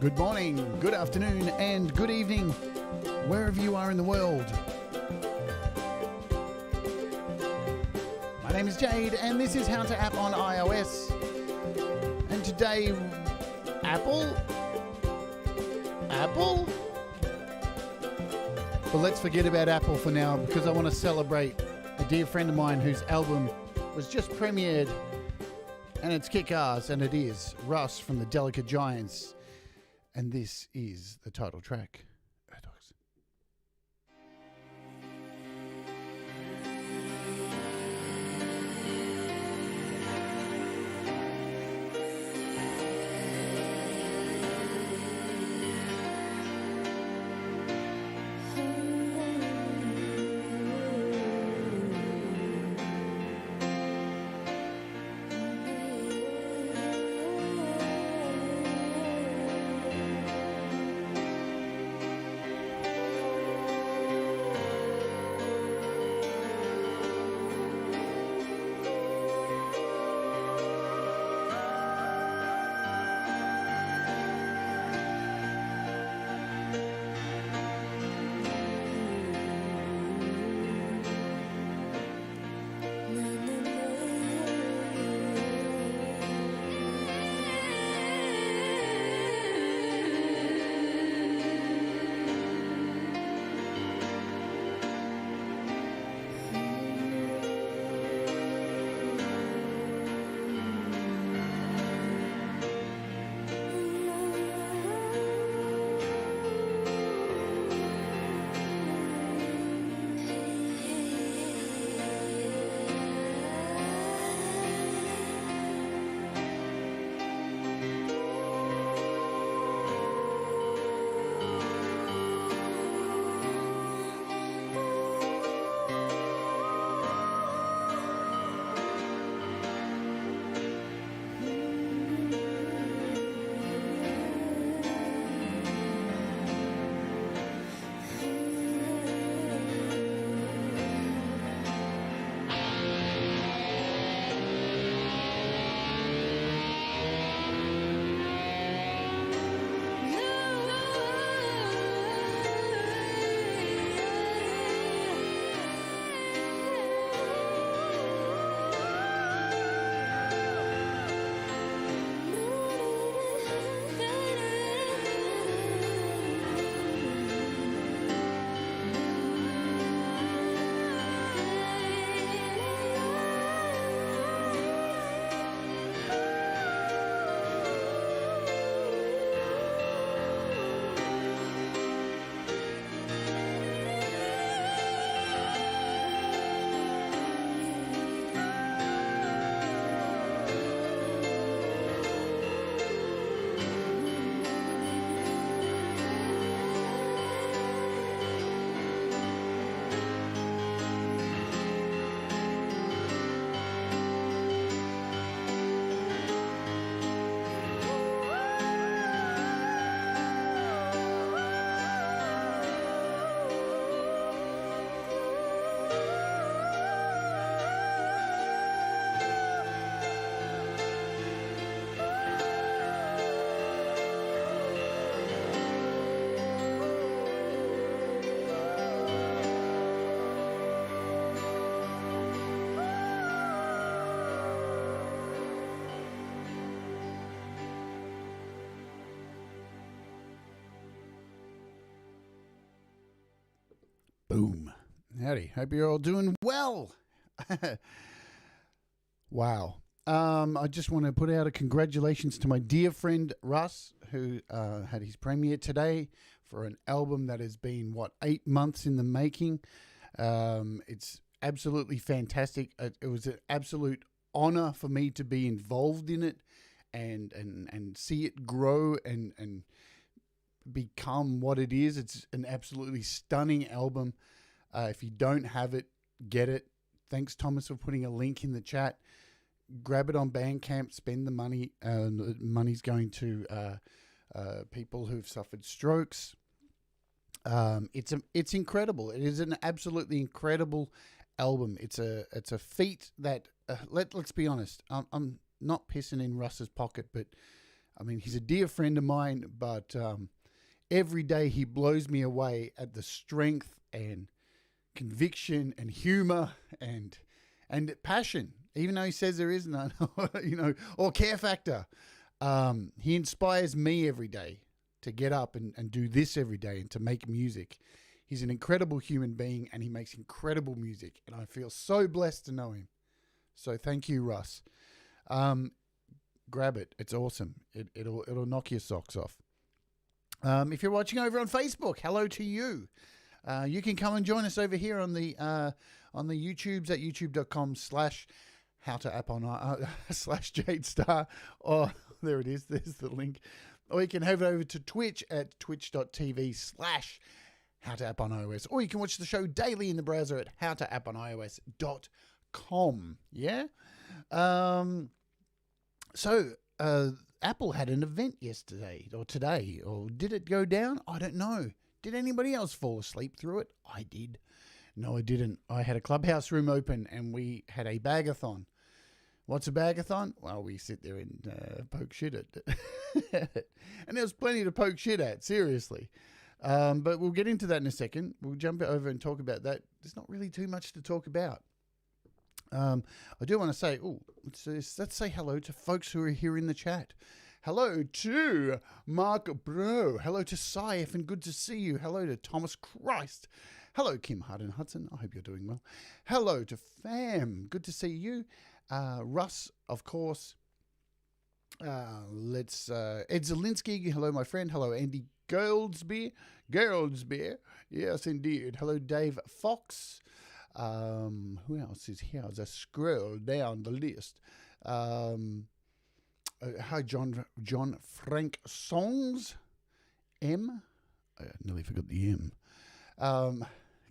Good morning, good afternoon, and good evening, wherever you are in the world. My name is Jade, and this is How to App on iOS. And today, Apple? But let's forget about Apple for now, because I want to celebrate a dear friend of mine whose album was just premiered, and it's kick-ass, and it is Russ from the Delicate Giants. And this is the title track. Boom. Howdy. Hope you're all doing well. Wow. I just want to put out a congratulations to my dear friend Russ, who had his premiere today for an album that has been, 8 months in the making. It's absolutely fantastic. It was an absolute honor for me to be involved in it and see it grow and become what it is. It's an absolutely stunning album. If you don't have it, get it. Thanks, Thomas, for putting a link in the chat. Grab it on Bandcamp, spend the money. The money's going to people who've suffered strokes. It's incredible. It is an absolutely incredible album. It's a feat that let's be honest. I'm not pissing in Russ's pocket, but I mean, he's a dear friend of mine, but every day he blows me away at the strength and conviction and humor and passion, even though he says there is none, or care factor. He inspires me every day to get up and do this every day and to make music. He's an incredible human being and he makes incredible music, and I feel so blessed to know him. So thank you, Russ. Grab it. It's awesome. It'll knock your socks off. If you're watching over on Facebook, hello to you. You can come and join us over here on the YouTubes at youtube.com/howtoappon/Jade Starr. Oh, there it is. There's the link. Or you can head over to Twitch at twitch.tv/howtoapponiOS. Or you can watch the show daily in the browser at howtoapponiOS.com. Yeah? So, Apple had an event yesterday or today, or did it go down? I don't know. Did anybody else fall asleep through it? I did. No, I didn't. I had a clubhouse room open and we had a bagathon. What's a bagathon? Well, we sit there and poke shit at it. And there was plenty to poke shit at, seriously. But we'll get into that in a second. We'll jump over and talk about that. There's not really too much to talk about. I do want to say, let's say hello to folks who are here in the chat. Hello to Mark Bro. Hello to Saif, and good to see you. Hello to Thomas Christ. Hello, Kim Harden Hudson. I hope you're doing well. Hello to Fam. Good to see you. Russ, of course. Ed Zelinsky. Hello, my friend. Hello, Andy Goldsby. Yes, indeed. Hello, Dave Fox. Who else is here as I scroll down the list? Hi, John Frank Songs. M. I nearly forgot the M.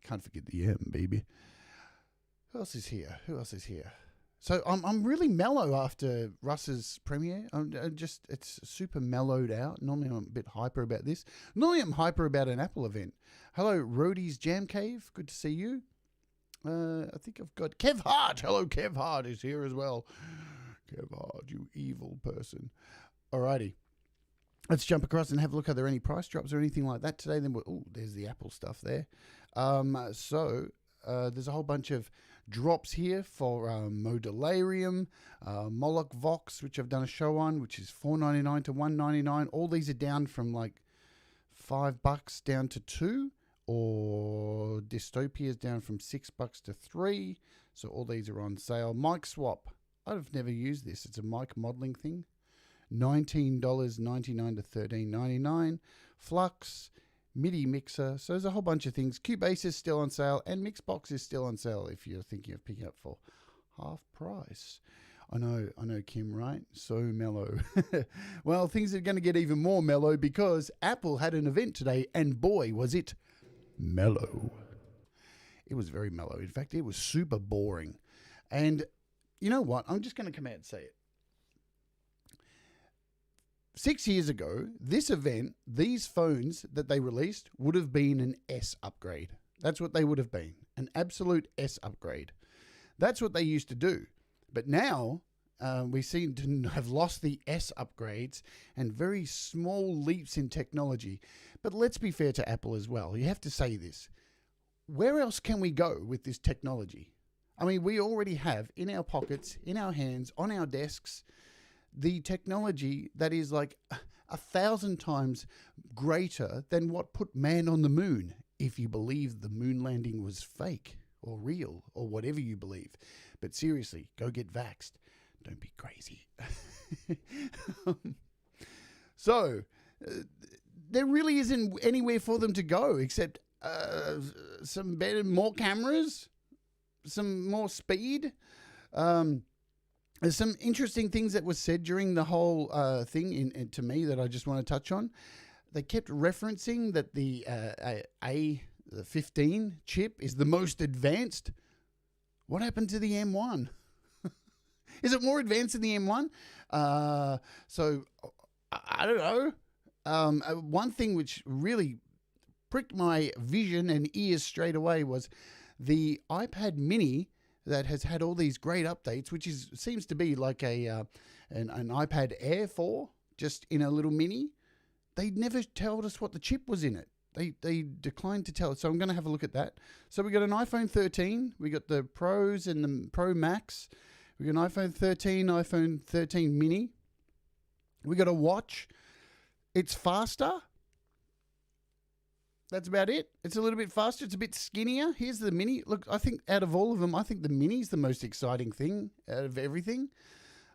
Can't forget the M, baby. Who else is here? So I'm really mellow after Russ's premiere. It's super mellowed out. Normally I'm a bit hyper about this. Normally I'm hyper about an Apple event. Hello, Roadie's Jam Cave. Good to see you. I think I've got Kev Hart. Hello, Kev Hart is here as well. Kev Hart, you evil person. Alrighty. Let's jump across and have a look. Are there any price drops or anything like that today? Then there's the Apple stuff there. So there's a whole bunch of drops here for Modularium, Moloch Vox, which I've done a show on, which is $4.99 to $1.99. All these are down from like $5 down to $2. Or Dystopia is down from $6 to $3. So all these are on sale. Mic Swap. I've never used this. It's a mic modeling thing. $19.99 to $13.99. Flux, MIDI mixer. So there's a whole bunch of things. Cubase is still on sale, and Mixbox is still on sale if you're thinking of picking up for half price. I know, Kim, right? So mellow. Well, things are going to get even more mellow because Apple had an event today, and boy, was it mellow. It was very mellow. In fact, it was super boring. And you know what? I'm just going to come out and say it. 6 years ago, this event, these phones that they released would have been an S upgrade. That's what they would have been. An absolute S upgrade. That's what they used to do. But now, we seem to have lost the S upgrades and very small leaps in technology. But let's be fair to Apple as well. You have to say this. Where else can we go with this technology? I mean, we already have in our pockets, in our hands, on our desks, the technology that is like 1,000 times greater than what put man on the moon, if you believe the moon landing was fake or real or whatever you believe. But seriously, go get vaxxed. Don't be crazy. So, there really isn't anywhere for them to go except some better, more cameras, some more speed. There's some interesting things that were said during the whole thing to me that I just want to touch on. They kept referencing that the A15 chip is the most advanced. What happened to the M1? Is it more advanced than the M1? So, I don't know. One thing which really pricked my vision and ears straight away was the iPad mini that has had all these great updates, which seems to be like an iPad Air 4. just in a little mini. They never told us what the chip was in it. They declined to tell us. So I'm going to have a look at that. So we got an iPhone 13. We got the Pros and the Pro Max. We got an iPhone 13, iPhone 13 mini. We got a watch. It's faster. That's about it. It's a little bit faster. It's a bit skinnier. Here's the mini. Look, I think out of all of them, I think the mini's the most exciting thing out of everything.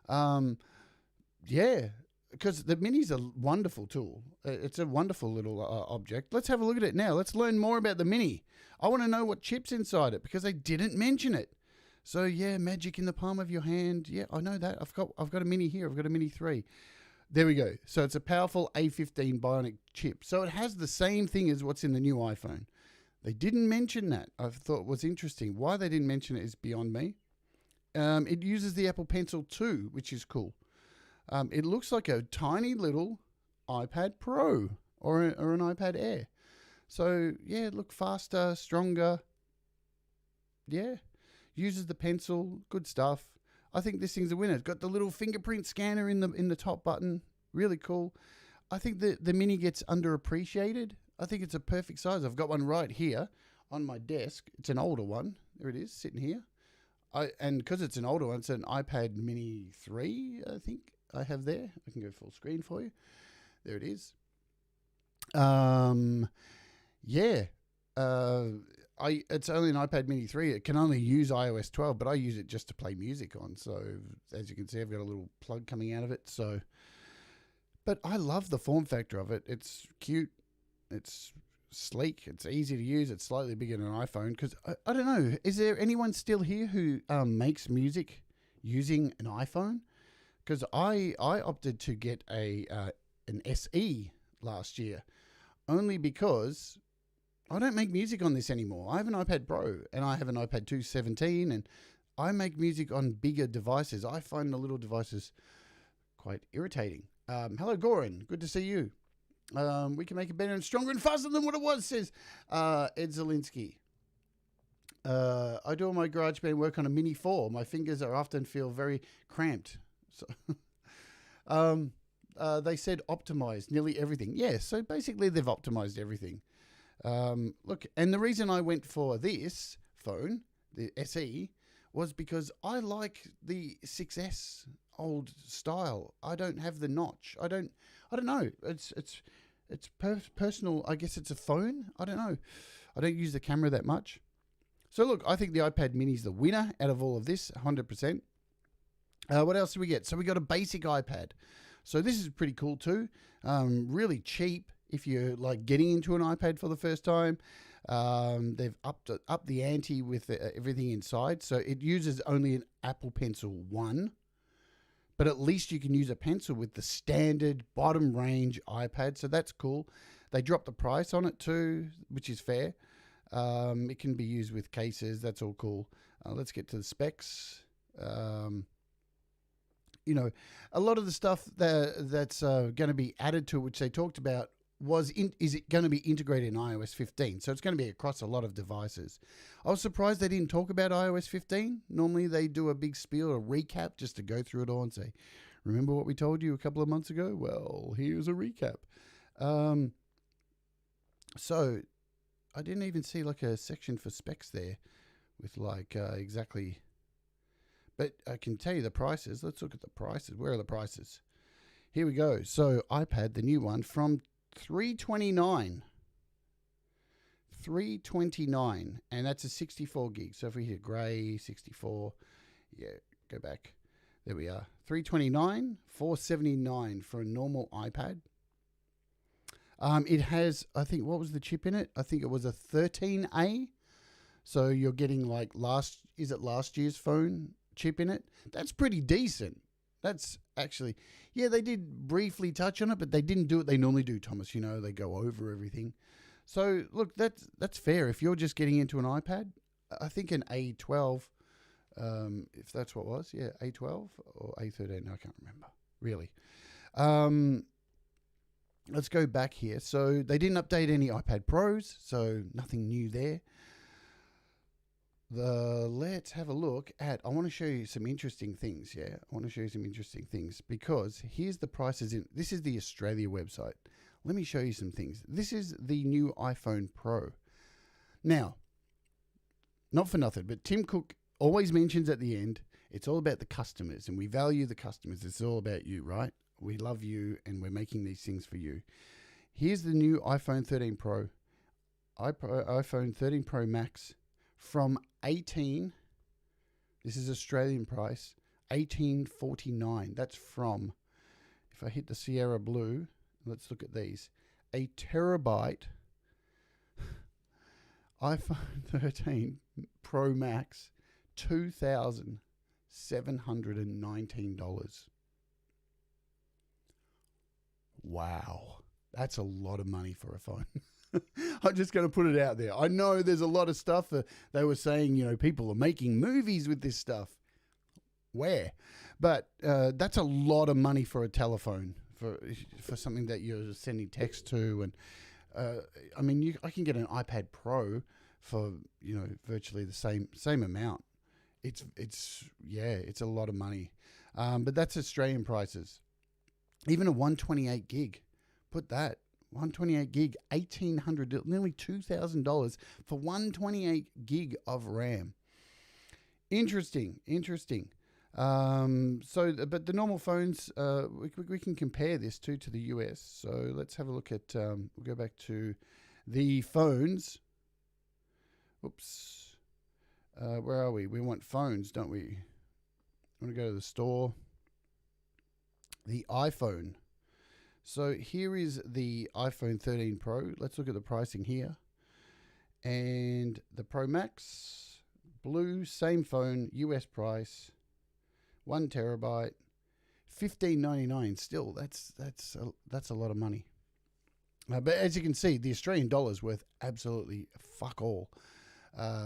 Yeah, because the mini's a wonderful tool. It's a wonderful little object. Let's have a look at it now. Let's learn more about the mini. I want to know what chip's inside it because they didn't mention it. So yeah, magic in the palm of your hand. Yeah, I know that. I've got a mini here. I've got a mini 3. There we go. So it's a powerful A15 Bionic chip. So it has the same thing as what's in the new iPhone. They didn't mention that. I thought it was interesting. Why they didn't mention it is beyond me. It uses the Apple Pencil 2, which is cool. It looks like a tiny little iPad Pro or an iPad Air. So, yeah, look faster, stronger. Yeah. Uses the pencil. Good stuff. I think this thing's a winner. It's got the little fingerprint scanner in the top button. Really cool. I think the mini gets underappreciated. I think it's a perfect size. I've got one right here on my desk. It's an older one. There it is, sitting here. And because it's an older one, it's an iPad Mini 3, I think I have there. I can go full screen for you. There it is. Yeah. It's only an iPad Mini 3. It can only use iOS 12, but I use it just to play music on. So as you can see, I've got a little plug coming out of it. So, but I love the form factor of it. It's cute. It's sleek. It's easy to use. It's slightly bigger than an iPhone. Because I don't know, is there anyone still here who makes music using an iPhone? Because I opted to get an SE last year, only because I don't make music on this anymore. I have an iPad Pro and I have an iPad 2 17, and I make music on bigger devices. I find the little devices quite irritating. Hello, Goran. Good to see you. We can make it better and stronger and faster than what it was, says Ed Zielinski. I do all my GarageBand work on a Mini 4. My fingers are often feel very cramped. So, they said optimized nearly everything. Yeah, so basically they've optimized everything. Look, and the reason I went for this phone, the SE, was because I like the 6S old style. I don't have the notch. I don't know. It's personal. I guess it's a phone. I don't know. I don't use the camera that much. So look, I think the iPad Mini is the winner out of all of this, 100%. What else do we get? So we got a basic iPad. So this is pretty cool too. Really cheap if you're like getting into an iPad for the first time. They've upped the ante with everything inside. So it uses only an Apple Pencil 1. But at least you can use a pencil with the standard bottom range iPad. So that's cool. They dropped the price on it too, which is fair. It can be used with cases. That's all cool. Let's get to the specs. You know, a lot of the stuff that's going to be added to it, which they talked about, is it going to be integrated in iOS 15? So it's going to be across a lot of devices. I was surprised they didn't talk about iOS 15. Normally they do a big spiel, a recap, just to go through it all and say, remember what we told you a couple of months ago? Well, here's a recap. So I didn't even see like a section for specs there with like exactly, but I can tell you the prices. Let's look at the prices. Where are the prices? Here we go. So iPad, the new one, from $329, and that's a 64 gig. So if we hit grey 64, yeah, go back. There we are. $329, $479 for a normal iPad. It has, I think, what was the chip in it? I think it was a 13A. So you're getting like last year's phone chip in it? That's pretty decent. That's actually, yeah, they did briefly touch on it, but they didn't do what they normally do, Thomas. You know, they go over everything. So look, that's fair. If you're just getting into an iPad, I think an A12, if that's what it was, yeah, A12 or A13, I can't remember, really. Let's go back here. So they didn't update any iPad Pros, so nothing new there. Let's have a look at, I want to show you some interesting things, yeah? I want to show you some interesting things because here's the prices this is the Australia website. Let me show you some things. This is the new iPhone Pro. Now, not for nothing, but Tim Cook always mentions at the end, it's all about the customers and we value the customers. It's all about you, right? We love you and we're making these things for you. Here's the new iPhone 13 Pro, iPhone 13 Pro Max from 18. This is Australian price, 1849. That's from, if I hit the Sierra Blue, let's look at these. A terabyte iPhone 13 Pro Max, $2,719. Wow, that's a lot of money for a phone. I'm just going to put it out there. I know there's a lot of stuff they were saying, you know, people are making movies with this stuff. Where? But that's a lot of money for a telephone, for something that you're sending text to. And I mean, I can get an iPad Pro for, you know, virtually the same amount. It's a lot of money. But that's Australian prices. Even a 128 gig, put that. 128 gig, $1,800, nearly $2,000 for 128 gig of RAM. Interesting. But the normal phones, we can compare this to the US. So let's have a look at, we'll go back to the phones. Oops. Where are we? We want phones, don't we? Want to go to the store. The iPhone. So here is the iPhone 13 Pro. Let's look at the pricing here. And the Pro Max, blue, same phone, US price, 1 terabyte, $15.99. Still, that's a lot of money. But as you can see, the Australian dollar's worth absolutely fuck all.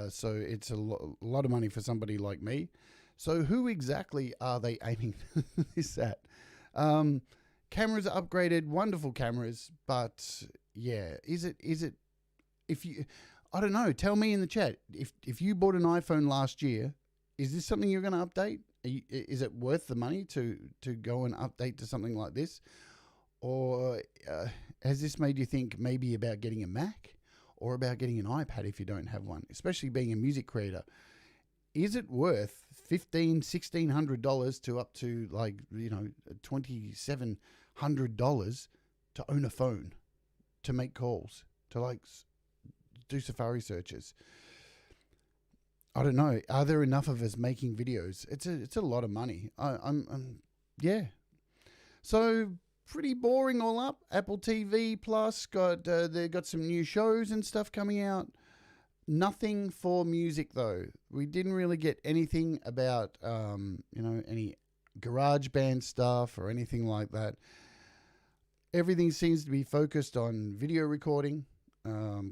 So it's a lot of money for somebody like me. So who exactly are they aiming this at? Cameras are upgraded, wonderful cameras, but yeah, is it, if you, I don't know, tell me in the chat, if you bought an iPhone last year, is this something you're going to update? Is it worth the money to go and update to something like this? Or has this made you think maybe about getting a Mac or about getting an iPad if you don't have one, especially being a music creator? Is it worth $1,600 to up to, like, you know, $2,700 to own a phone, to make calls, to like do Safari searches? I don't know. Are there enough of us making videos? It's a lot of money. Yeah. So pretty boring all up. Apple TV Plus they got some new shows and stuff coming out. Nothing for music though. We didn't really get anything about any GarageBand stuff or anything like that. Everything seems to be focused on video recording,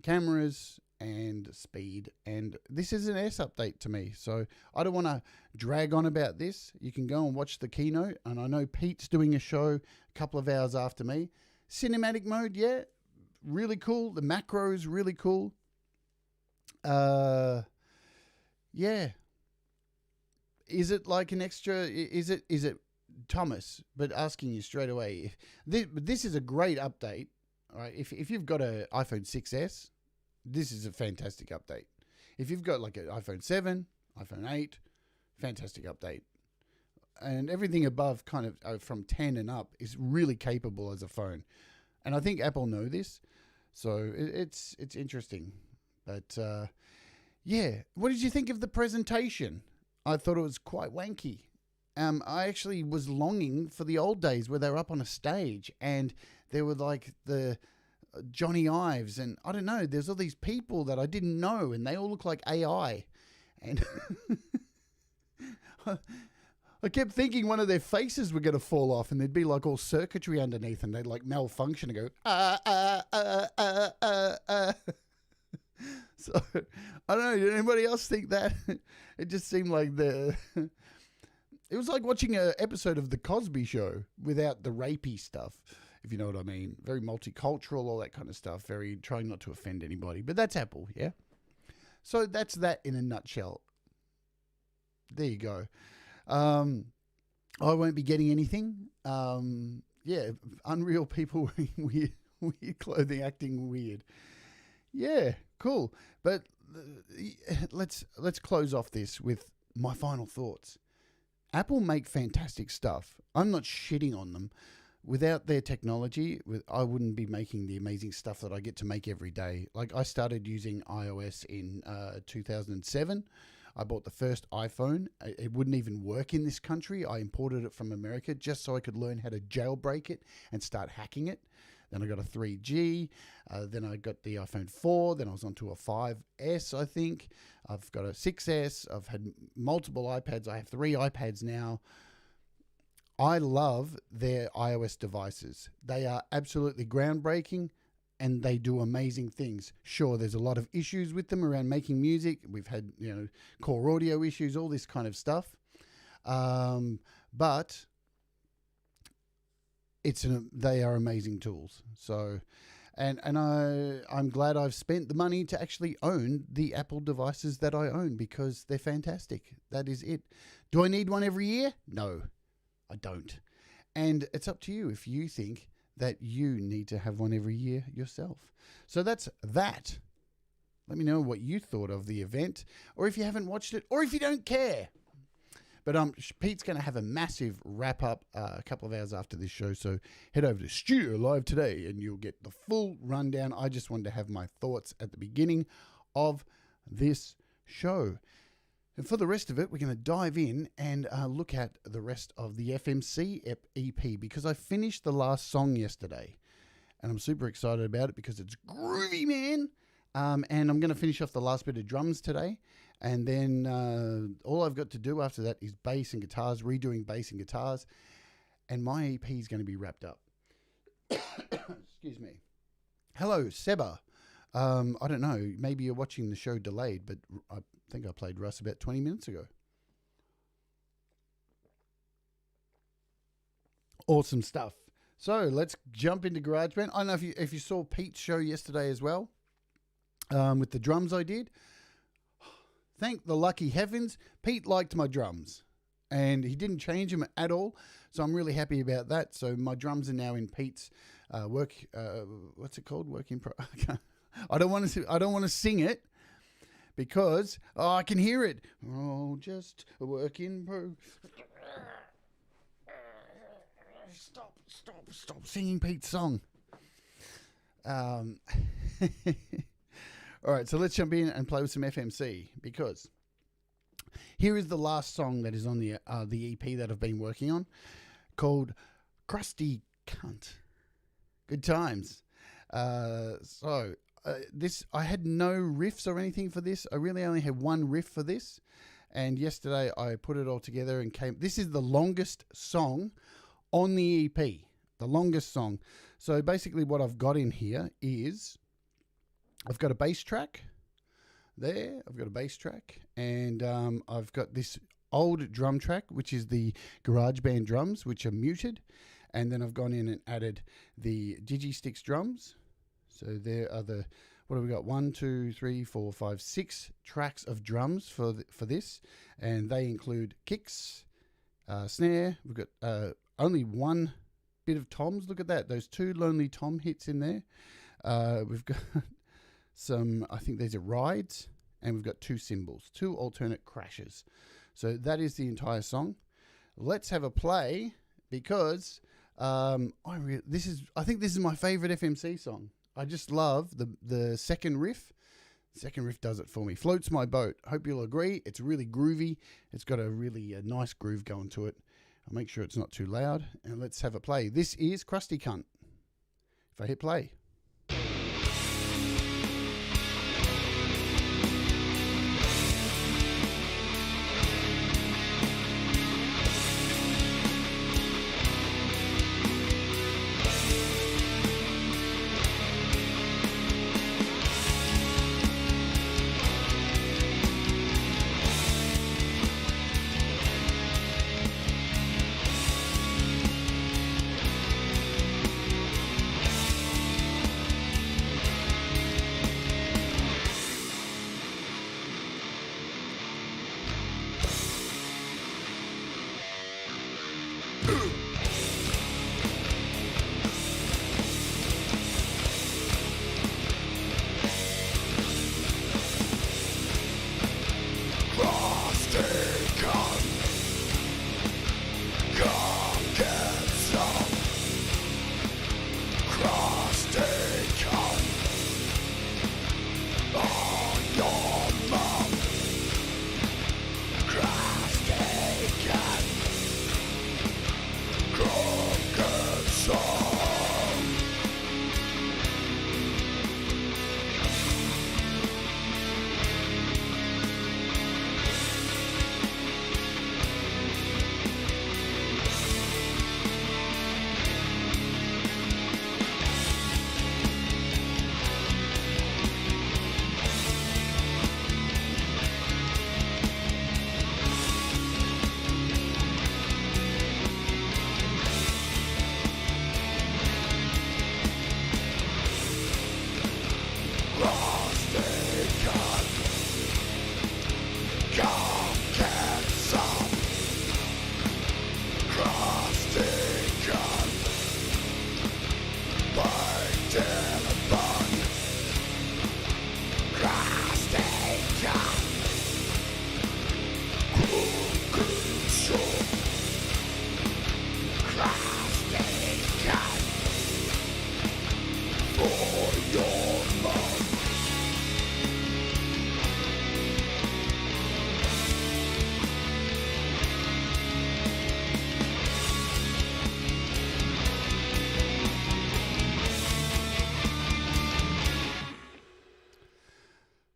cameras, and speed. And this is an S update to me, so I don't want to drag on about this. You can go and watch the keynote, and I know Pete's doing a show a couple of hours after me. Cinematic mode, yeah, really cool. The macros, really cool. Yeah. Is it like an extra? Is it Thomas? But asking you straight away, this is a great update. All right, if you've got an iPhone 6s, this is a fantastic update. If you've got like an iPhone 7, iPhone 8, fantastic update. And everything above kind of from 10 and up is really capable as a phone. And I think Apple know this, so it's interesting. But yeah, what did you think of the presentation? I thought it was quite wanky. I actually was longing for the old days where they were up on a stage and there were like the Johnny Ives and I don't know, there's all these people that I didn't know and they all look like AI. And I kept thinking one of their faces were going to fall off and there'd be like all circuitry underneath and they'd like malfunction and go, So, I don't know, did anybody else think that? It just seemed like it was like watching an episode of The Cosby Show without the rapey stuff, if you know what I mean. Very multicultural, all that kind of stuff. Very trying not to offend anybody. But that's Apple, yeah? So that's that in a nutshell. there you go. I won't be getting anything. Yeah, unreal people wearing weird clothing, acting weird. Yeah, cool. But let's close off this with my final thoughts. Apple make fantastic stuff. I'm not shitting on them. Without their technology, I wouldn't be making the amazing stuff that I get to make every day. Like, I started using iOS in 2007. I bought the first iPhone. It wouldn't even work in this country. I imported it from America just so I could learn how to jailbreak it and start hacking it. Then I got a 3G. Then I got the iPhone 4. Then I was onto a 5S, I think. I've got a 6S. I've had multiple iPads. I have 3 iPads now. I love their iOS devices. They are absolutely groundbreaking and they do amazing things. Sure, there's a lot of issues with them around making music. We've had, core audio issues, all this kind of stuff. But they are amazing tools. So, and I'm glad I've spent the money to actually own the Apple devices that I own because they're fantastic. That is it. Do I need one every year? No, I don't. And it's up to you if you think that you need to have one every year yourself. So that's that. Let me know what you thought of the event, or if you haven't watched it, or if you don't care. But Pete's going to have a massive wrap-up a couple of hours after this show, so head over to Studio Live today, and you'll get the full rundown. I just wanted to have my thoughts at the beginning of this show. And for the rest of it, we're going to dive in and look at the rest of the FMC EP because I finished the last song yesterday. And I'm super excited about it because it's groovy, man. And I'm going to finish off the last bit of drums today. And then all I've got to do after that is bass and guitars, redoing bass and guitars. And my EP is going to be wrapped up. Excuse me. Hello, Seba. I don't know. Maybe you're watching the show delayed, but I think I played Russ about 20 minutes ago. Awesome stuff. So let's jump into GarageBand. I don't know if you saw Pete's show yesterday as well, with the drums I did. Thank the lucky heavens, Pete liked my drums, and he didn't change them at all. So I'm really happy about that. So my drums are now in Pete's what's it called? Work in pro. I don't want to sing it because I can hear it. Oh, just a work in pro. Stop singing Pete's song. All right, so let's jump in and play with some FMC because here is the last song that is on the EP that I've been working on called Crusty Cunt. Good times. This, I had no riffs or anything for this. I really only had one riff for this. And yesterday I put it all together and this is the longest song on the EP. The longest song. So basically what I've got in here is I've got a bass track there. I've got a bass track. And I've got this old drum track, which is the GarageBand drums, which are muted. And then I've gone in and added the Digistix drums. So there are what have we got? 1, 2, 3, 4, 5, 6 tracks of drums for this. And they include kicks, snare. We've got only one bit of toms. Look at that. Those 2 lonely tom hits in there. We've got some, I think these are rides. And we've got 2 cymbals, 2 alternate crashes. So that is the entire song. Let's have a play because I think this is my favorite FMC song. I just love the second riff. The second riff does it for me. Floats my boat. Hope you'll agree. It's really groovy. It's got a really nice groove going to it. I'll make sure it's not too loud. And let's have a play. This is Crusty Cunt. If I hit play.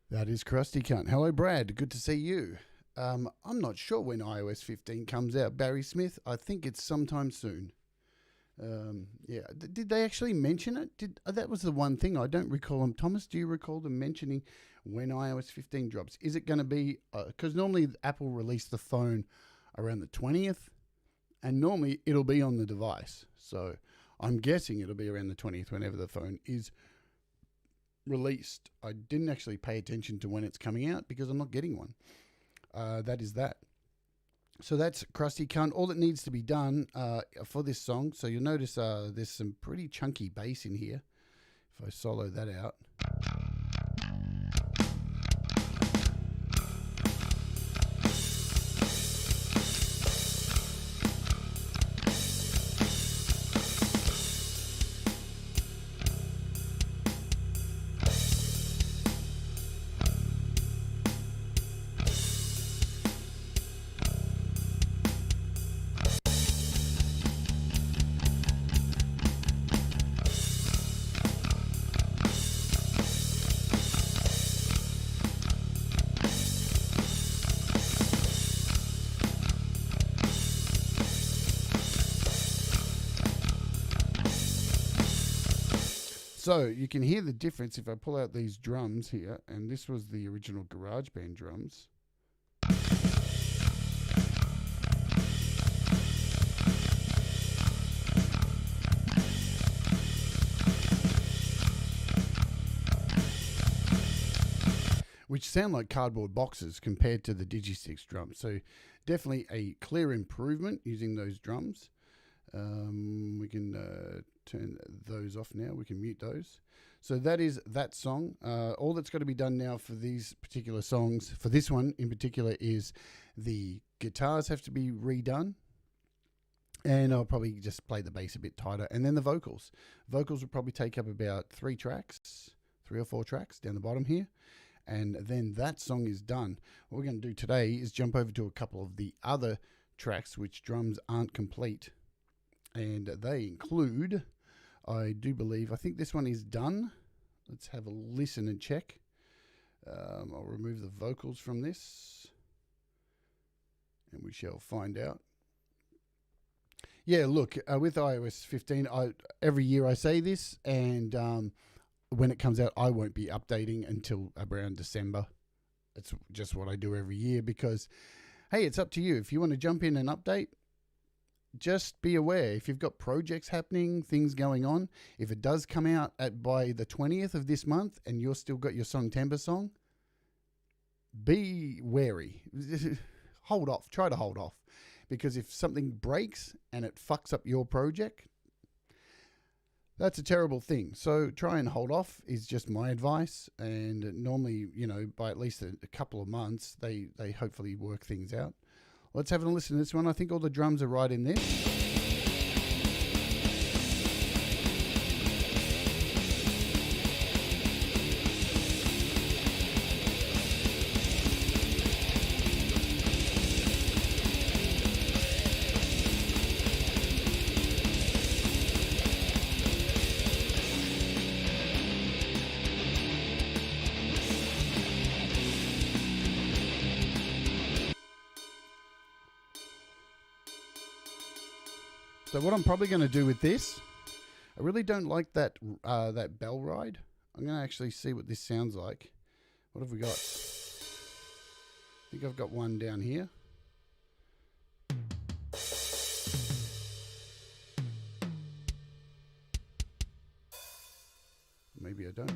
That is Crusty Cunt. Hello, Brad. Good to see you. I'm not sure when iOS 15 comes out. Barry Smith, I think it's sometime soon. Yeah, did they actually mention it? That was the one thing I don't recall them. Thomas, do you recall them mentioning when iOS 15 drops? Is it going to be, because normally Apple release the phone around the 20th, and normally it'll be on the device. So I'm guessing it'll be around the 20th whenever the phone is released. I didn't actually pay attention to when it's coming out because I'm not getting one. That is that. So that's Crusty Cunt. All that needs to be done for this song, so you'll notice there's some pretty chunky bass in here. If I solo that out. So you can hear the difference if I pull out these drums here, and this was the original GarageBand drums. Which sound like cardboard boxes compared to the Digistix drums. So definitely a clear improvement using those drums. We can turn those off now. We can mute those. So that is that song. All that's got to be done now for these particular songs, for this one in particular, is the guitars have to be redone. And I'll probably just play the bass a bit tighter. And then the vocals. Vocals will probably take up about 3 or 4 tracks down the bottom here. And then that song is done. What we're going to do today is jump over to a couple of the other tracks which drums aren't complete. And they include, I do believe, I think this one is done. Let's have a listen and check. I'll remove the vocals from this, and we shall find out. Yeah, look, with iOS 15, every year I say this, and when it comes out, I won't be updating until around December. It's just what I do every year because, hey, it's up to you. If you want to jump in and update, just be aware, if you've got projects happening, things going on, if it does come out by the 20th of this month and you're still got your Songtember song, be wary. Hold off. Try to hold off. Because if something breaks and it fucks up your project, that's a terrible thing. So try and hold off is just my advice. And normally, by at least a couple of months, they hopefully work things out. Let's have a listen to this one. I think all the drums are right in this. So what I'm probably going to do with this, I really don't like that that bell ride. I'm going to actually see what this sounds like. What have we got? I think I've got one down here. Maybe I don't.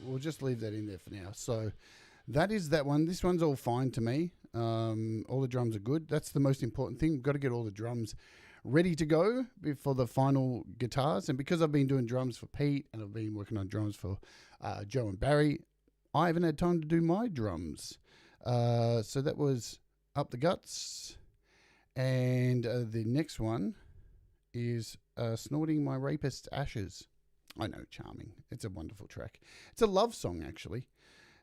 We'll just leave that in there for now. So that is that one. This one's all fine to me. All the drums are good. That's the most important thing. We've got to get all the drums ready to go before the final guitars. And because I've been doing drums for Pete and I've been working on drums for Joe and Barry, I haven't had time to do my drums. So that was Up the Guts. And the next one is Snorting My Rapist's Ashes. I know, charming. It's a wonderful track. It's a love song, actually.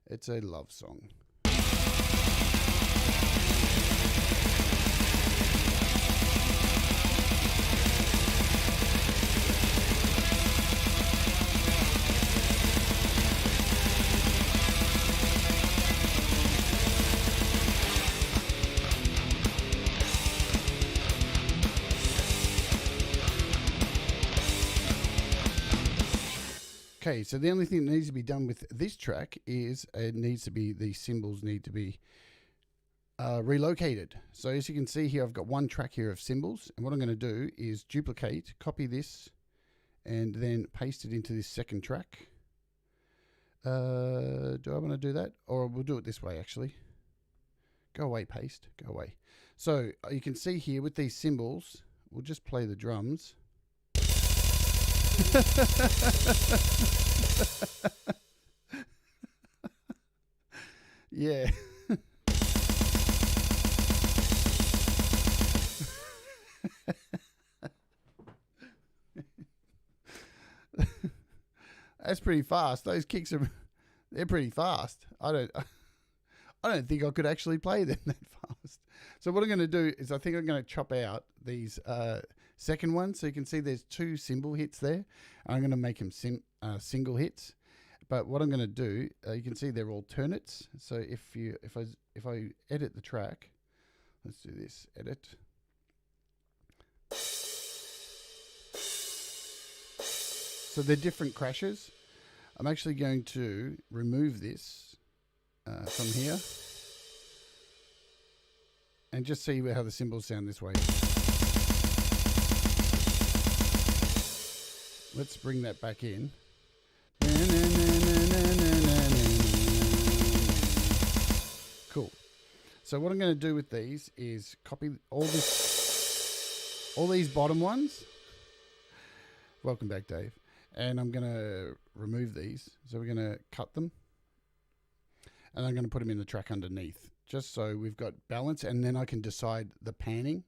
It's a love song. Okay, so the only thing that needs to be done with this track is the cymbals need to be relocated. So as you can see here, I've got one track here of cymbals, and what I'm going to do is duplicate, copy this, and then paste it into this second track. Do I want to do that? Or we'll do it this way, actually. Go away, paste. Go away. So you can see here with these cymbals, we'll just play the drums. Yeah. That's pretty fast. Those kicks they're pretty fast. I don't think I could actually play them that fast. So what I'm going to do is I think I'm going to chop out these second one, so you can see there's two cymbal hits there. I'm going to make them single hits, but what I'm going to do, you can see they're alternates. So if I edit the track, let's do this, edit. So they're different crashes. I'm actually going to remove this from here and just see how the cymbals sound this way. Let's bring that back in. Cool. So what I'm going to do with these is copy all these bottom ones. Welcome back, Dave. And I'm going to remove these. So we're going to cut them. And I'm going to put them in the track underneath, just so we've got balance, and then I can decide the panning,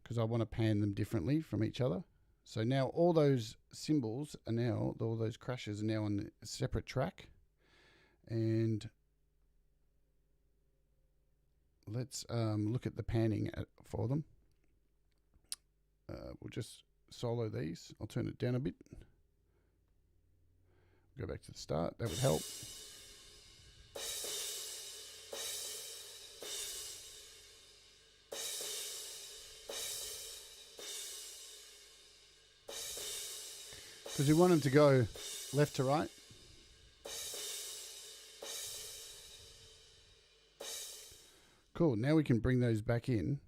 because I want to pan them differently from each other. So now all those cymbals are now, all those crashes are now on a separate track. And let's look at the panning for them. We'll just solo these. I'll turn it down a bit. Go back to the start. That would help. Because we want them to go left to right. Cool, now we can bring those back in.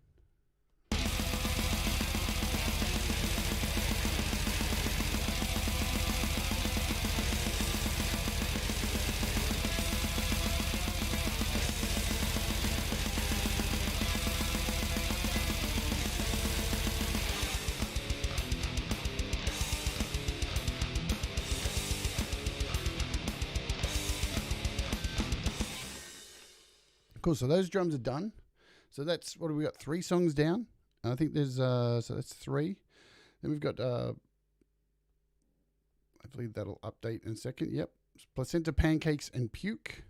Cool, so those drums are done. So that's, what have we got, 3 songs down? I think there's, so that's 3. Then we've got, hopefully that'll update in a second. Yep, Placenta, Pancakes, and Puke.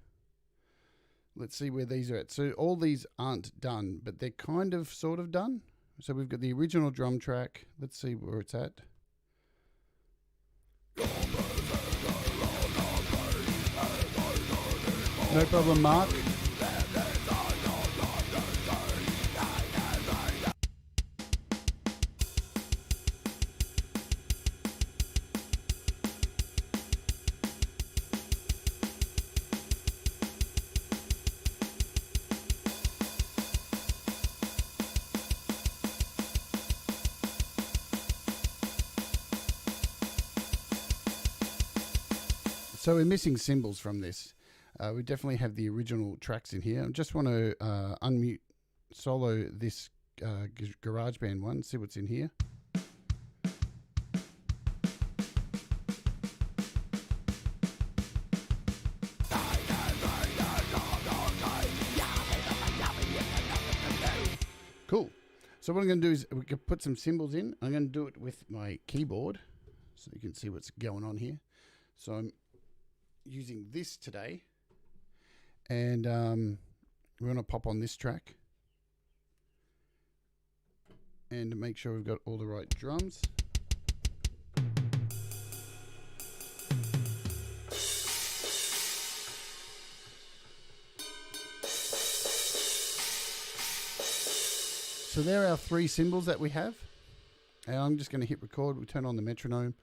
Let's see where these are at. So all these aren't done, but they're kind of, sort of done. So we've got the original drum track. Let's see where it's at. No problem, Mark. So we're missing cymbals from this. We definitely have the original tracks in here. I just want to unmute solo this GarageBand one, see what's in here. Cool. So what I'm going to do is we can put some cymbals in. I'm going to do it with my keyboard so you can see what's going on here. So I'm using this today, and we're going to pop on this track and make sure we've got all the right drums. So there are 3 cymbals that we have, and I'm just going to hit record. We turn on the metronome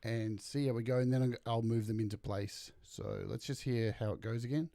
and see how we go, and then I'll move them into place. So let's just hear how it goes again.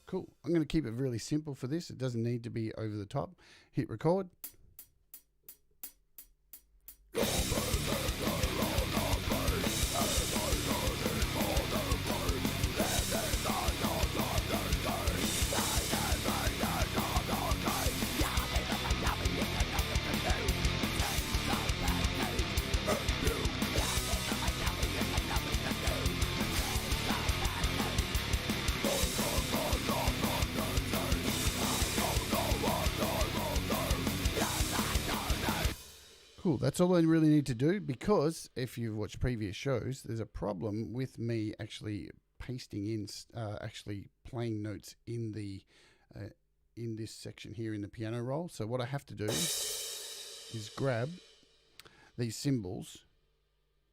Cool. I'm going to keep it really simple for this. It doesn't need to be over the top. Hit record. Cool, that's all I really need to do, because if you've watched previous shows, there's a problem with me actually pasting in, actually playing notes in the in this section here in the piano roll. So what I have to do is grab these cymbals,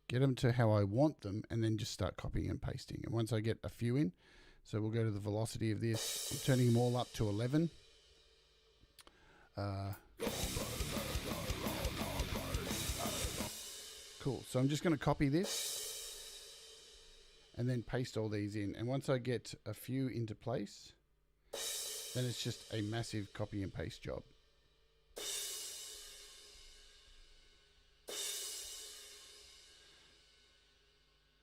get them to how I want them, and then just start copying and pasting. And once I get a few in, so we'll go to the velocity of this. I'm turning them all up to 11. Cool. So I'm just going to copy this and then paste all these in. And once I get a few into place, then it's just a massive copy and paste job.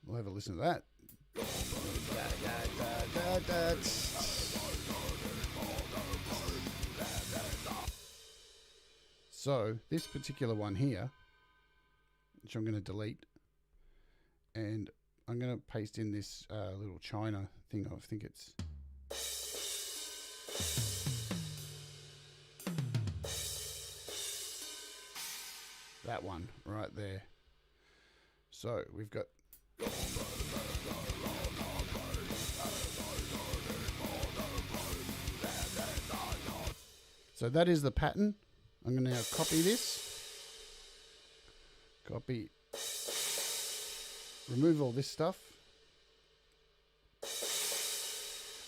We'll have a listen to that. So this particular one here, which I'm going to delete, and I'm going to paste in this little China thing. I think it's that one right there. So we've got so that is the pattern. I'm going to now copy this. Copy, remove all this stuff.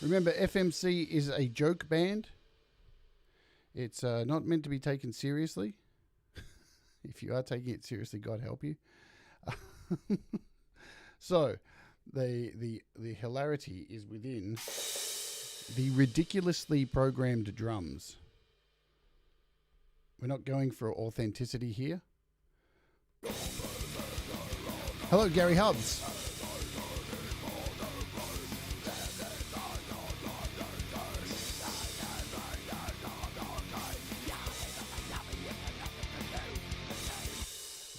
Remember, FMC is a joke band. It's not meant to be taken seriously. If you are taking it seriously, God help you. So, the hilarity is within the ridiculously programmed drums. We're not going for authenticity here. Hello, Gary Hubbs.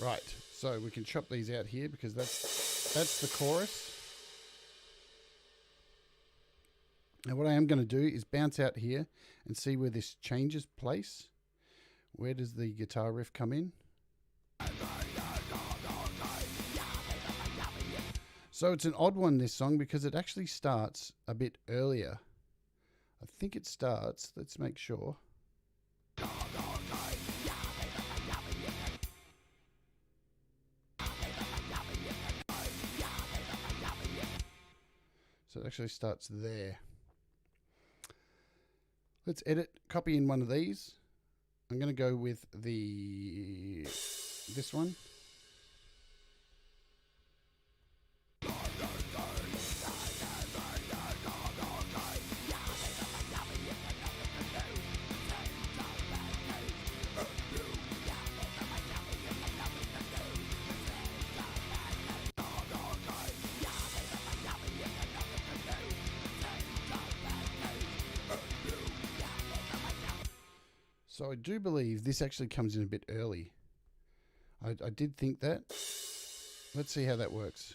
Right, so we can chop these out here because that's the chorus. Now what I am going to do is bounce out here and see where this changes place. Where does the guitar riff come in? So it's an odd one, this song, because it actually starts a bit earlier. I think it starts, let's make sure. So it actually starts there. Let's edit, copy in one of these. I'm going to go with this one. So I do believe this actually comes in a bit early. I did think that. Let's see how that works.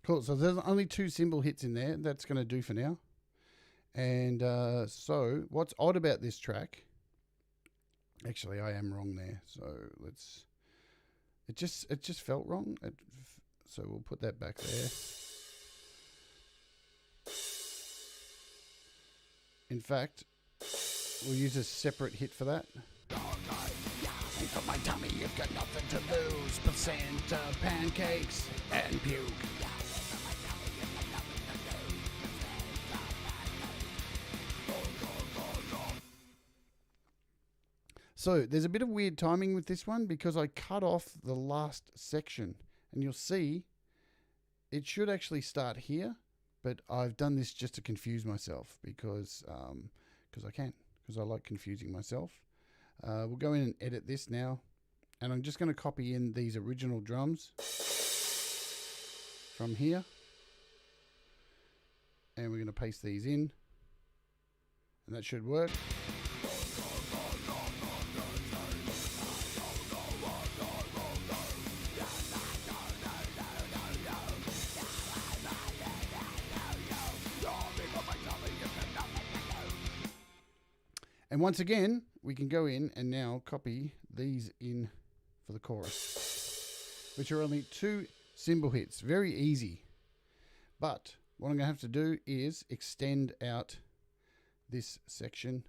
Cool, so there's only 2 cymbal hits in there. That's going to do for now. And so what's odd about this track, actually I am wrong there. So let's, it just felt wrong. So we'll put that back there. In fact, we'll use a separate hit for that. Think of my tummy, you've got nothing to lose. Placenta, pancakes, and puke. So there's a bit of weird timing with this one because I cut off the last section, and you'll see it should actually start here, but I've done this just to confuse myself because I like confusing myself. We'll go in and edit this now, and I'm just going to copy in these original drums from here, and we're going to paste these in, and that should work. And once again, we can go in and now copy these in for the chorus, which are only 2 cymbal hits. Very easy. But what I'm going to have to do is extend out this section.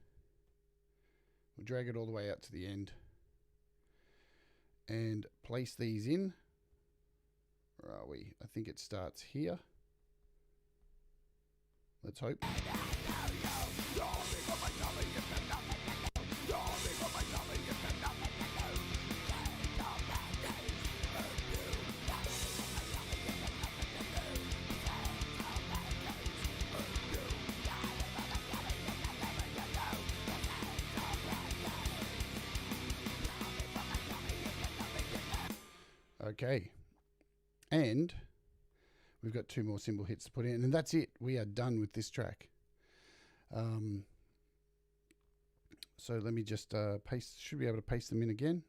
We'll drag it all the way out to the end and place these in. Where are we? I think it starts here. Let's hope. Okay, and we've got 2 more cymbal hits to put in, and that's it. We are done with this track. So let me just paste, should be able to paste them in again.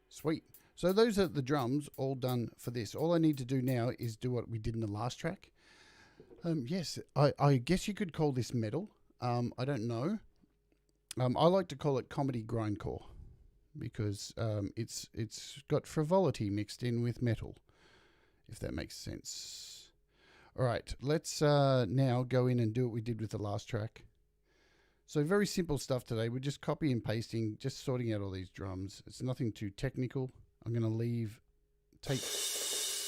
Sweet. So those are the drums all done for this. All I need to do now is do what we did in the last track. Yes, I guess you could call this metal. I don't know. I like to call it comedy grindcore because it's got frivolity mixed in with metal, if that makes sense. All right, let's now go in and do what we did with the last track. So very simple stuff today. We're just copy and pasting, just sorting out all these drums. It's nothing too technical. I'm going to take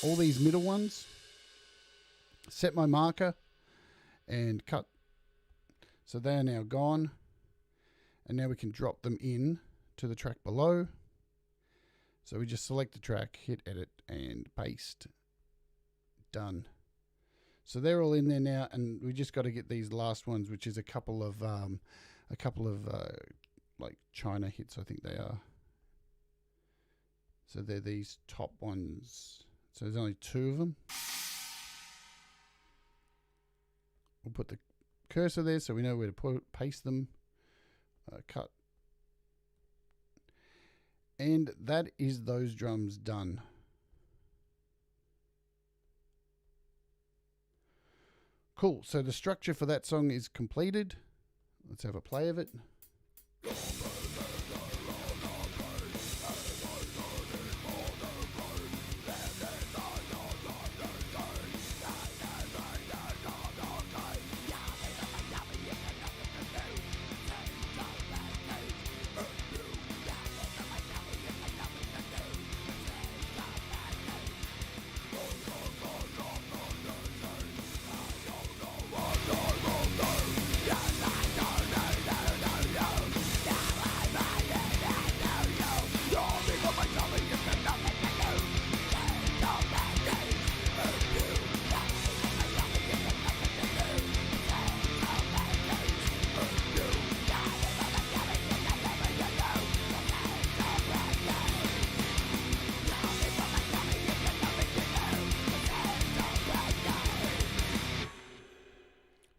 all these middle ones, set my marker, and cut. So they are now gone. And now we can drop them in to the track below. So we just select the track, hit edit, and paste. Done. So they're all in there now, and we just got to get these last ones, which is a couple of like China hits, I think they are. So they're these top ones. So there's only 2 of them. We'll put the cursor there so we know where to paste them. Cut, And that is those drums done. Cool. So the structure for that song is completed. Let's have a play of it.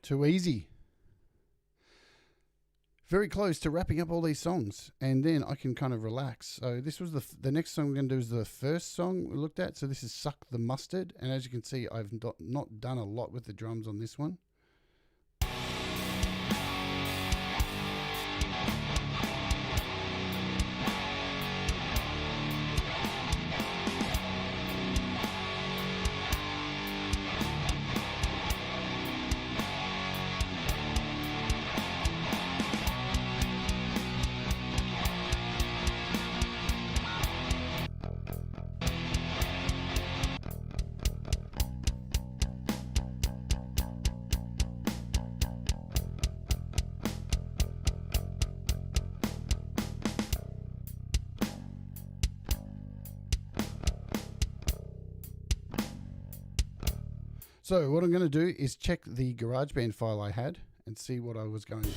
Too easy. Very close to wrapping up all these songs, and then I can kind of relax. So this was the next song we're going to do is the first song we looked at. So this is Suck the Mustard, and as you can see, I've not done a lot with the drums on this one. So what I'm going to do is check the GarageBand file I had and see what I was going to.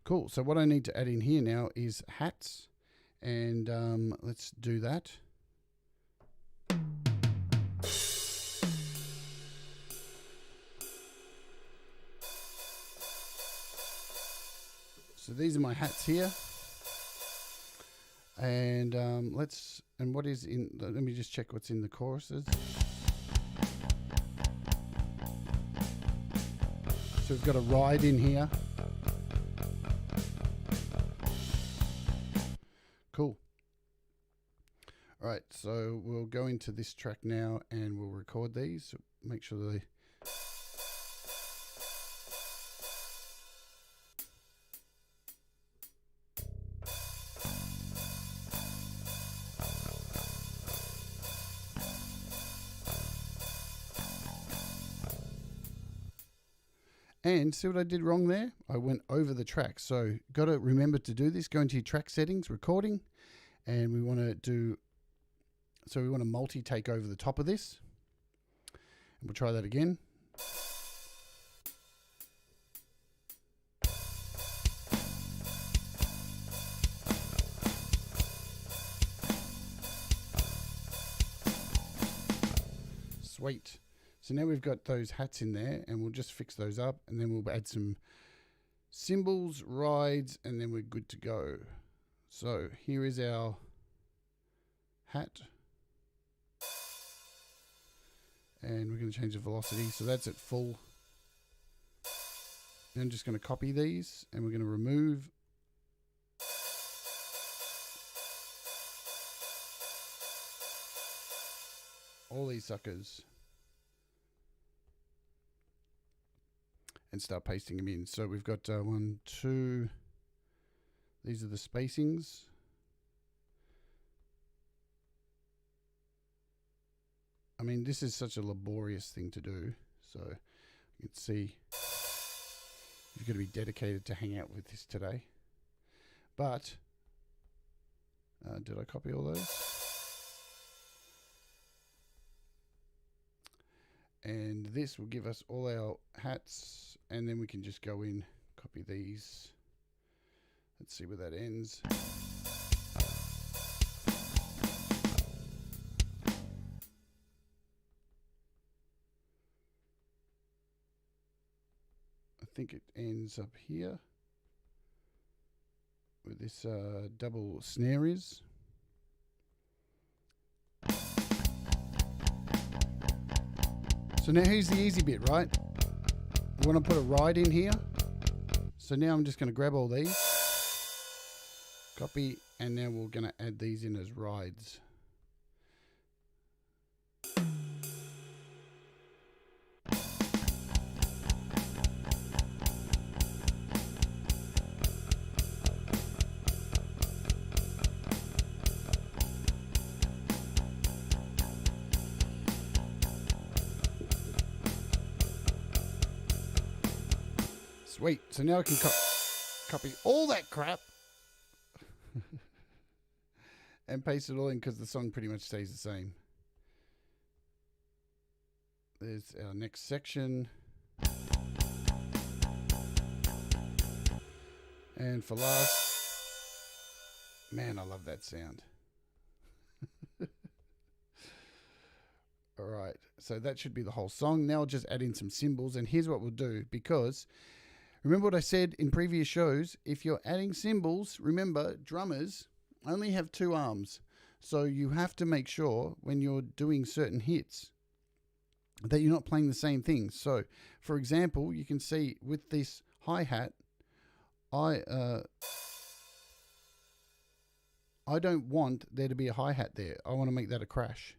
Cool. So what I need to add in here now is hats, and let's do that. So these are my hats here. And what is in, let me just check what's in the choruses. So we've got a ride in here. Cool. All right, so we'll go into this track now and we'll record these. So make sure they... And see what I did wrong there? I went over the track. So got to remember to do this. Go into your track settings, recording, and we want to do, so we want to multi-take over the top of this. And we'll try that again. Sweet. So now we've got those hats in there, and we'll just fix those up, and then we'll add some cymbals, rides, and then we're good to go. So here is our hat. And we're going to change the velocity, so that's at full. Then I'm just going to copy these, and we're going to remove all these suckers. And start pasting them in. So we've got 1, 2. These are the spacings. I mean, this is such a laborious thing to do. So you can see you've got to be dedicated to hang out with this today. But did I copy all those? And this will give us all our hats, and then we can just go in, copy these. Let's see where that ends. think it ends up here where this double snare is. So now here's the easy bit, right? We want to put a ride in here. So now I'm just going to grab all these, copy, and now we're going to add these in as rides. Sweet. So now I can copy all that crap and paste it all in because the song pretty much stays the same. There's our next section. And for last, man, I love that sound. All right, so that should be the whole song. Now I'll just add in some cymbals, and here's what we'll do, because remember what I said in previous shows, if you're adding cymbals, remember, drummers only have two arms. So you have to make sure when you're doing certain hits that you're not playing the same things. So, for example, you can see with this hi-hat, I don't want there to be a hi-hat there. I want to make that a crash.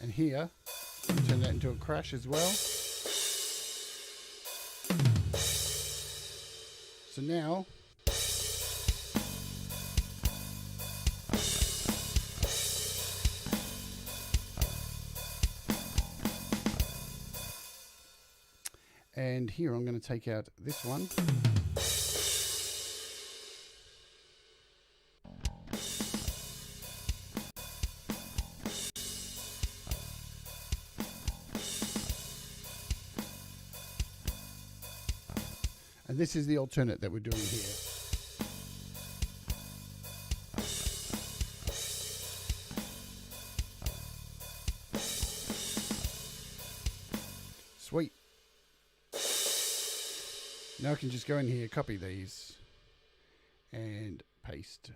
And here, turn that into a crash as well. So now, and here I'm going to take out this one. And this is the alternate that we're doing here. Sweet. Now I can just go in here, copy these, and paste.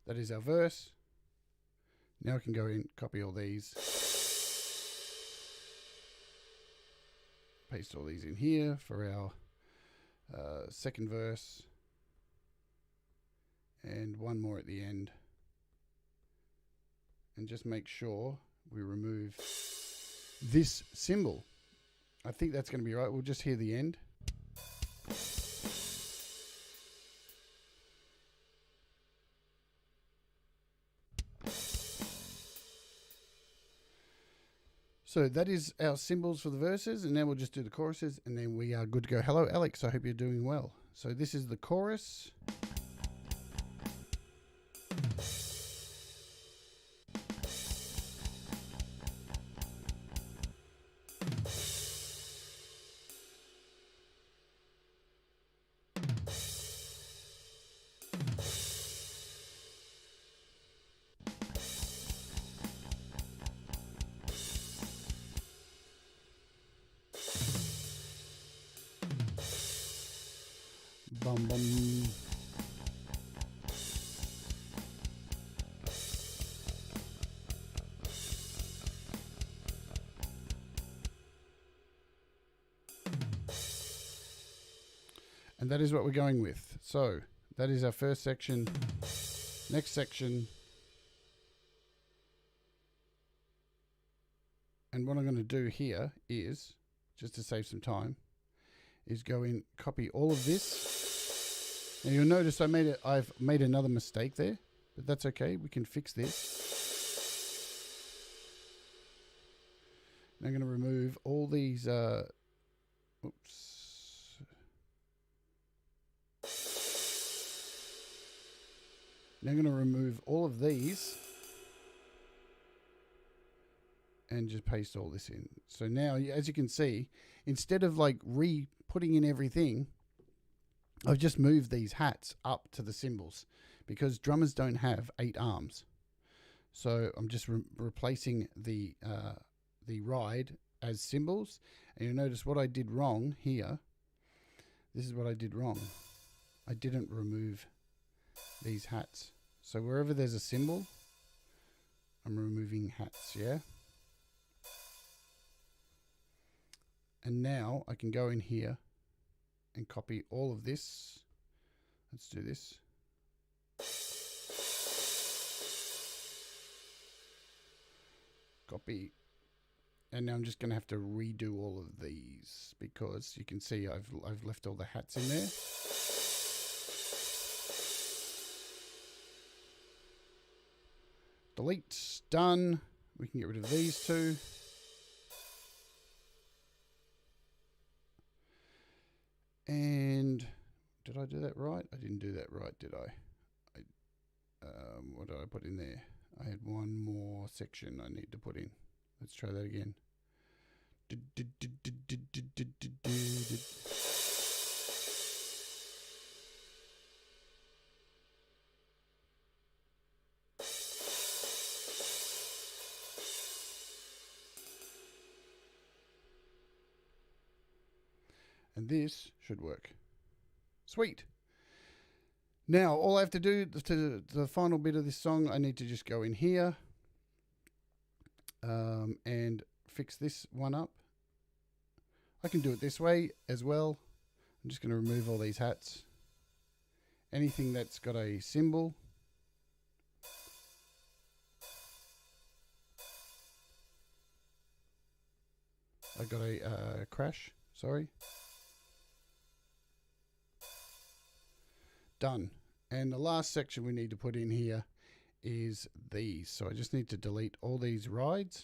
That is our verse. Now I can go in, copy all these. Paste all these in here for our second verse, and one more at the end, and just make sure we remove this symbol. I think that's going to be right. We'll just hear the end. So that is our symbols for the verses, and now we'll just do the choruses, and then we are good to go. Hello, Alex. I hope you're doing well. So this is the chorus. Bum bum. And that is what we're going with. So that is our first section. Next section. And what I'm going to do here is, just to save some time, is go in, copy all of this. Now you'll notice I've made another mistake there, but that's okay. We can fix this. Now I'm going to remove all these. Oops. Now I'm going to remove all of these and just paste all this in. So now, as you can see, instead of like putting in everything, I've just moved these hats up to the cymbals because drummers don't have 8 arms. So I'm just replacing the ride as cymbals. And you'll notice what I did wrong here. This is what I did wrong. I didn't remove these hats. So wherever there's a cymbal, I'm removing hats, yeah? And now I can go in here and copy all of this. Let's do this. Copy. And now I'm just going to have to redo all of these because you can see I've left all the hats in there. Delete, done. We can get rid of these two. And did I do that right? I didn't do that right, did I? What did I put in there? I had one more section I need to put in. Let's try that again. And this should work. Sweet. Now, all I have to do to the final bit of this song, I need to just go in here and fix this one up. I can do it this way as well. I'm just going to remove all these hats. Anything that's got a symbol. I got a crash, sorry. Done. And the last section we need to put in here is these. So I just need to delete all these rides.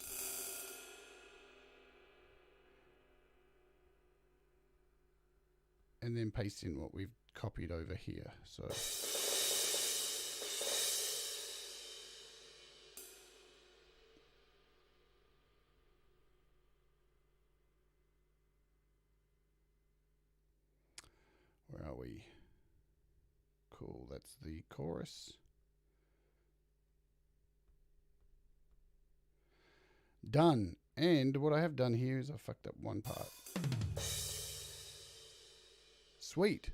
And then paste in what we've copied over here. So where are we? Cool, that's the chorus. Done. And what I have done here is I fucked up one part. Sweet.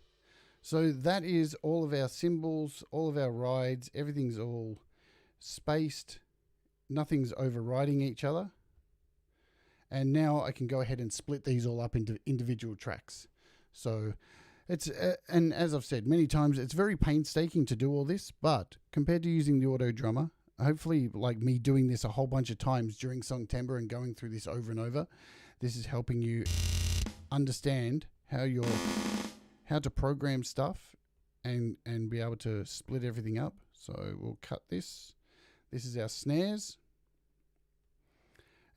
So that is all of our symbols, all of our rides. Everything's all spaced. Nothing's overriding each other. And now I can go ahead and split these all up into individual tracks. So it's, and as I've said many times, it's very painstaking to do all this, but compared to using the auto drummer, hopefully like me doing this a whole bunch of times during Songtember and going through this over and over, this is helping you understand how to program stuff and be able to split everything up. So we'll cut this. This is our snares.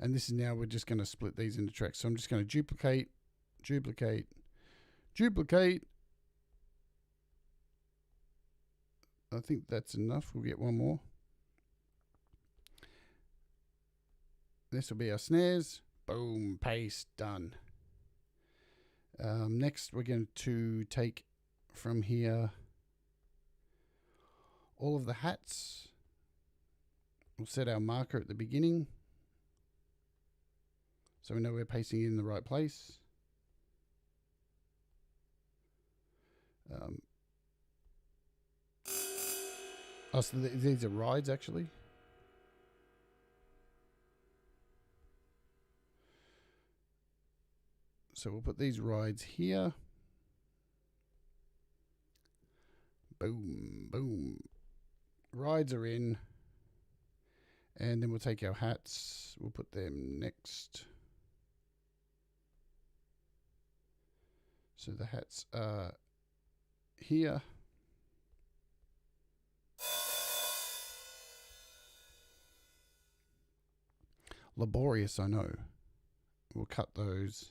And this is now we're just going to split these into tracks. So I'm just going to duplicate, duplicate, duplicate. I think that's enough. We'll get one more. This will be our snares. Boom, paste, done. Next, we're going to take from here all of the hats. We'll set our marker at the beginning so we know we're pasting it in the right place. So these are rides actually. So we'll put these rides here. Boom, boom. Rides are in. And then we'll take our hats. We'll put them next. So the hats are here. Laborious, I know. We'll cut those.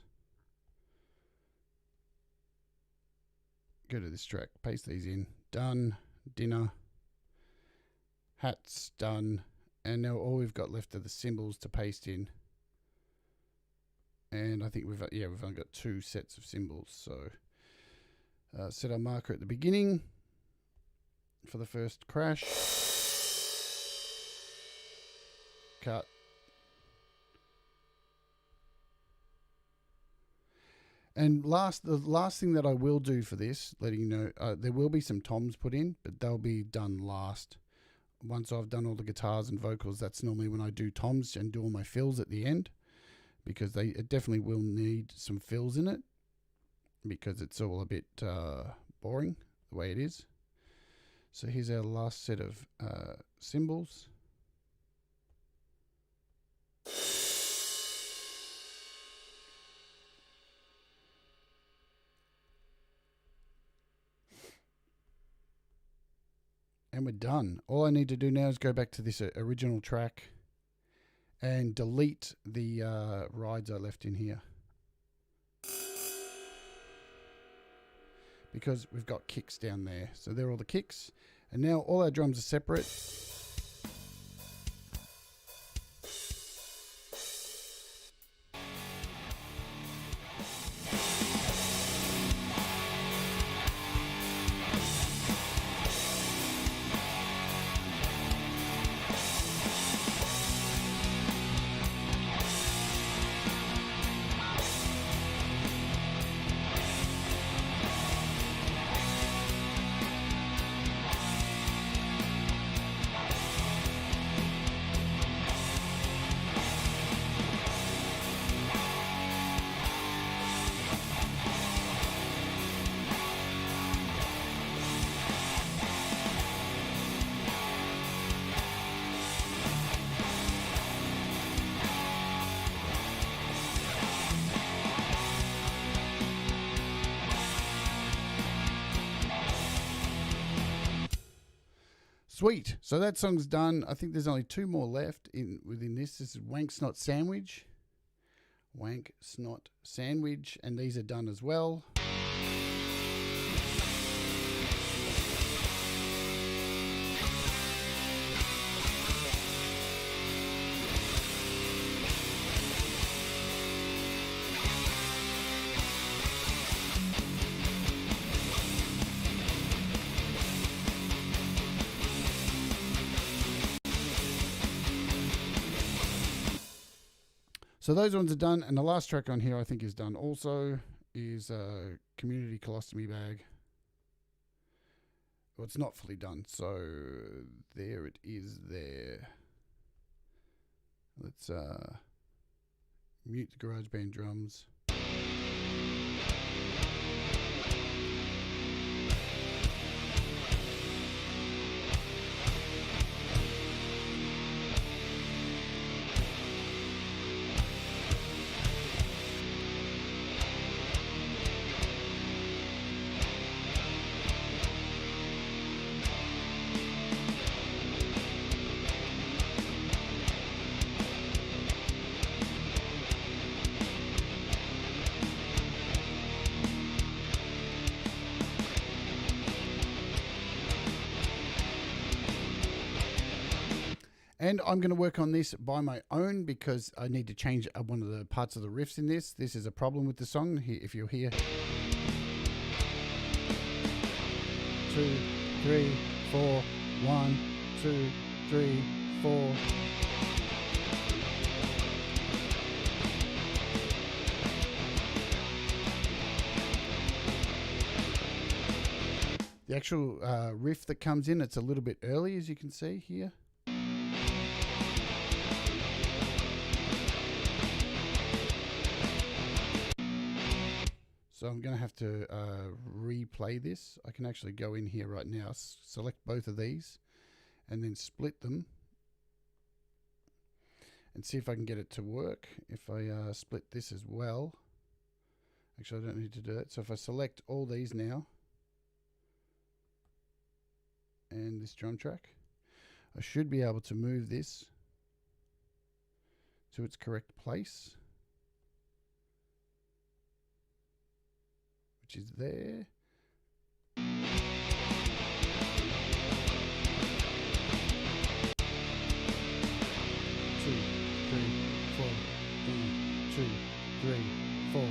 Go to this track, paste these in. Done. Dinner. Hats, done. And now all we've got left are the symbols to paste in. And I think we've only got 2 sets of symbols. So Set our marker at the beginning for the first crash. Cut. And the last thing that I will do for this, letting you know, there will be some toms put in, but they'll be done last. Once I've done all the guitars and vocals, that's normally when I do toms and do all my fills at the end, because it definitely will need some fills in it, because it's all a bit boring the way it is. So here's our last set of cymbals. And we're done. All I need to do now is go back to this original track and delete the rides I left in here, because we've got kicks down there. So they're all the kicks. And now all our drums are separate. Sweet. So that song's done. I think there's only two more left within this. This is Wank Snot Sandwich. Wank Snot Sandwich. And these are done as well. So those ones are done, and the last track on here I think is done also, is Community Colostomy Bag. Well, it's not fully done, so there it is there. Let's mute the GarageBand drums. And I'm going to work on this by my own, because I need to change one of the parts of the riffs in this. This is a problem with the song. If you'll hear 2, 3, 4, 1, 2, 3, 4. The actual riff that comes in, it's a little bit early, as you can see here. So I'm going to have to replay this. I can actually go in here right now, select both of these, and then split them, and see if I can get it to work. If I split this as well, actually I don't need to do it. So if I select all these now, and this drum track, I should be able to move this to its correct place, which is there. Two, three, four. 1, 2, 3, 4.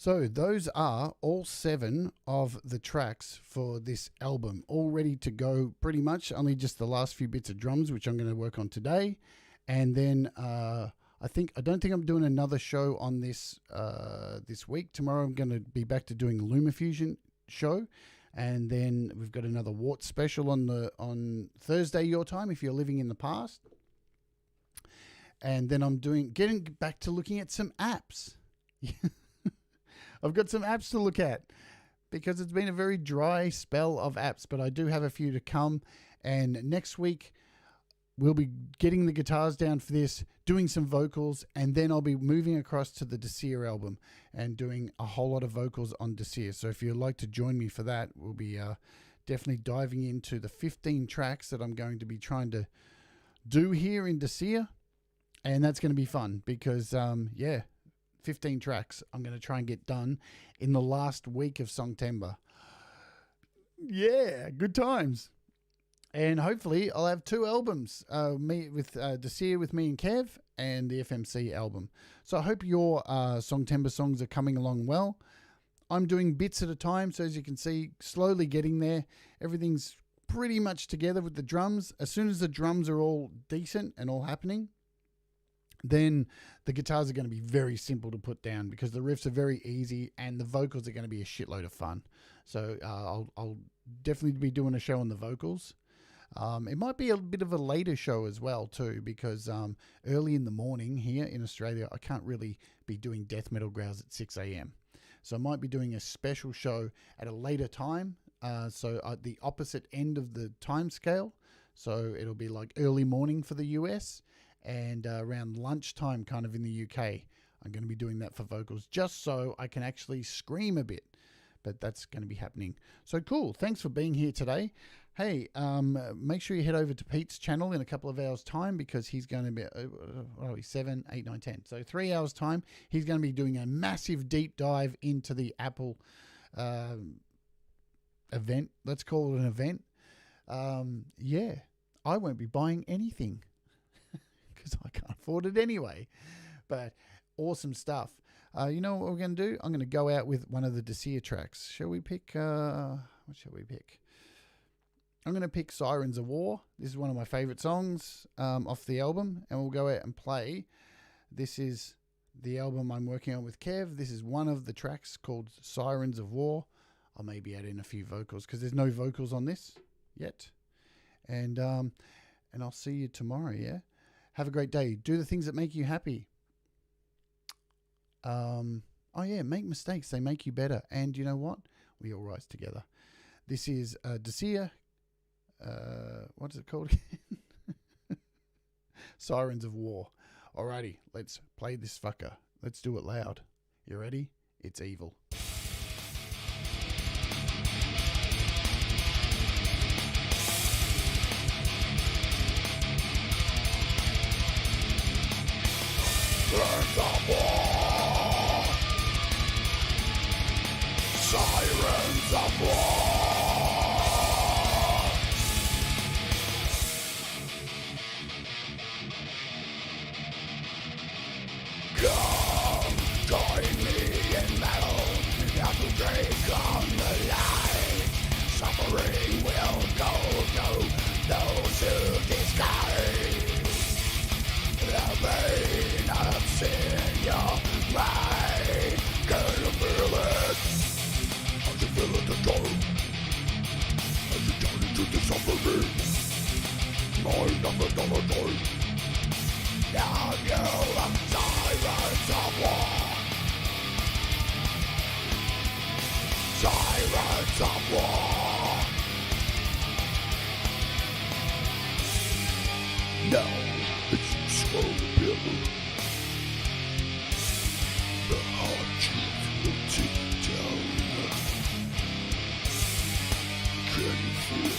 So those are all 7 of the tracks for this album, all ready to go pretty much. Only just the last few bits of drums, which I'm going to work on today. And then I don't think I'm doing another show on this this week. Tomorrow I'm going to be back to doing LumaFusion show. And then we've got another Wart special on Thursday your time if you're living in the past. And then I'm getting back to looking at some apps. I've got some apps to look at because it's been a very dry spell of apps, but I do have a few to come. And next week, we'll be getting the guitars down for this, doing some vocals, and then I'll be moving across to the Desir album and doing a whole lot of vocals on Desir. So if you'd like to join me for that, we'll be definitely diving into the 15 tracks that I'm going to be trying to do here in Desir. And that's going to be fun because, 15 tracks I'm going to try and get done in the last week of Songtember. Yeah, good times. And hopefully I'll have 2 albums, Desir with me and Kev, and the FMC album. So I hope your Songtember songs are coming along well. I'm doing bits at a time, so as you can see, slowly getting there. Everything's pretty much together with the drums. As soon as the drums are all decent and all happening, then the guitars are going to be very simple to put down because the riffs are very easy and the vocals are going to be a shitload of fun. So I'll definitely be doing a show on the vocals. It might be a bit of a later show as well too because early in the morning here in Australia, I can't really be doing death metal growls at 6 a.m. So I might be doing a special show at a later time. So at the opposite end of the time scale. So it'll be like early morning for the US. And around lunchtime kind of in the UK, I'm going to be doing that for vocals just so I can actually scream a bit. But that's going to be happening. So cool. Thanks for being here today. Hey, make sure you head over to Pete's channel in a couple of hours' time because he's going to be, 7, 8, 9, 10. So 3 hours' time, he's going to be doing a massive deep dive into the Apple event. Let's call it an event. I won't be buying anything. Because I can't afford it anyway. But awesome stuff. You know what we're going to do? I'm going to go out with one of the Desir tracks. Shall we pick... what shall we pick? I'm going to pick Sirens of War. This is one of my favourite songs off the album. And we'll go out and play. This is the album I'm working on with Kev. This is one of the tracks called Sirens of War. I'll maybe add in a few vocals because there's no vocals on this yet. And I'll see you tomorrow, yeah? Have a great day. Do the things that make you happy. Make mistakes. They make you better. And you know what? We all rise together. This is Desir. What is it called again? Sirens of War. Alrighty, let's play this fucker. Let's do it loud. You ready? It's evil. Sirens of War. Sirens of War. Come, join me in battle. As we drink on the light, suffering will go to those who disguise the pain of sin. Your mind, can you feel it? As you feel it at all, as you turn into the suffering, mind of the dollar. Now you are Sirens of War. Sirens of War. Now it's slow build. The hardship will take down. Can you feel?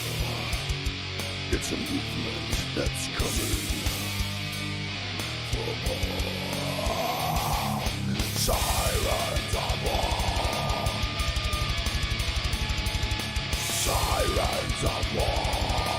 It's a movement that's coming. Sirens of War. Sirens of War.